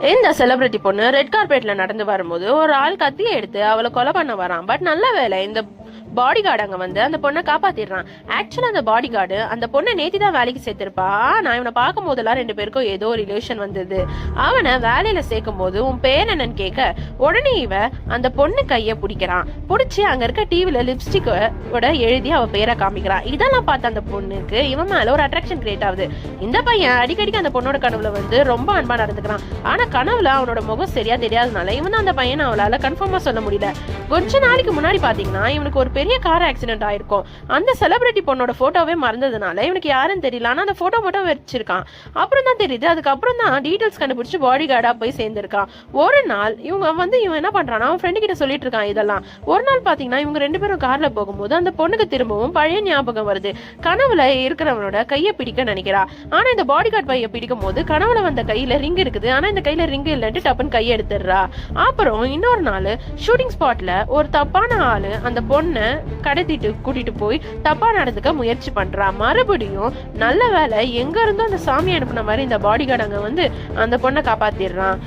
இந்த செலிபிரிட்டி பொண்ணு ரெட் கார்பெட்ல நடந்து வரும்போது ஒரு ஆள் கத்தியை எடுத்து அவளை கொலை பண்ண வரான். பட் நல்ல வேலை இந்த பாடி கார்டு அங்க வந்து அந்த பொண்ணை காப்பாத்திடுறான். ஆக்சுவலா அந்த பாடி கார்டு அந்த பொண்ணை நேத்தி தான் வேலைக்கு சேர்த்திருப்பா. நான் இவனை பார்க்கும் போதெல்லாம் 2 பேருக்கும் ஏதோ ரிலேஷன் வந்தது. அவனை வேலையில சேர்க்கும் போது உன் பேர் என்னன்னு கேட்க உடனே இவன் அந்த பொண்ணு கைய பிடிக்கிறான். பிடிச்சி அங்க இருக்க டிவில லிப்ஸ்டிக் எழுதி அவ பேரை காமிக்கிறான். இதெல்லாம் பார்த்த அந்த பொண்ணுக்கு இவன் மேல ஒரு அட்ராக்ஷன் கிரியேட் ஆகுது. இந்த பையன் அடிக்கடிக்கு அந்த பொண்ணோட கனவுல வந்து ரொம்ப அன்பா நடந்துக்கிறான். ஆனா கனவுல அவனோட முகம் சரியா தெரியாதனால இவன் தான் அந்த பையனை அவளால கன்ஃபார்மா சொல்ல முடியல. கொஞ்ச நாளைக்கு முன்னாடி பாத்தீங்கன்னா இவனுக்கு ஒரு பெரிய கார் ஆக்சிடென்ட் ஆயிருக்கும். அந்த செலிபிரிட்டி பொண்ணோட போட்டோவே மறந்ததுனால இவனுக்கு யாருன்னு தெரியல. ஆனா அந்த போட்டோ மட்டும் வச்சிருக்கான். அப்புறம் தான் தெரியுது. அதுக்கப்புறம் தான் டீடைல்ஸ் கண்டுபிடிச்சு பாடி கார்டா போய் சேர்ந்திருக்கான். ஒரு நாள் இவன் என்ன பண்றான், அவன் ஃப்ரெண்டு கிட்ட சொல்லிட்டு இருக்கான் இதெல்லாம். ஒரு நாள் பாத்தீங்கன்னா இவங்க 2 பேரும் கார்ல போகும்போது அந்த பொண்ணுக்கு திரும்பவும் பழைய ஞாபகம் வருது. கனவுல இருக்கிறவனோட கையை பிடிக்க நினைக்கிறா. ஆனா இந்த பாடி கார்டு பைய பிடிக்கும் போது கனவுல வந்த கையில ரிங் இருக்குது. ஆனா இந்த கையில ரிங் இல்லன்ட்டு டப்புன்னு கையை எடுத்துடுறா. அப்புறம் இன்னொரு நாள் ஷூட்டிங் ஸ்பாட்ல ஒரு தப்பான ஆளு அந்த பொண்ணை கடத்திட்டு கூட்டிட்டு போய் தப்பா நடந்துக்க முயற்சி பண்றா. மறுபடியும் நல்ல வேலை எங்க இருந்தோ அந்த சாமி அனுப்புன மாதிரி இந்த பாடி கார்டு அங்க வந்து அந்த பொண்ணை காப்பாத்திடுறான்.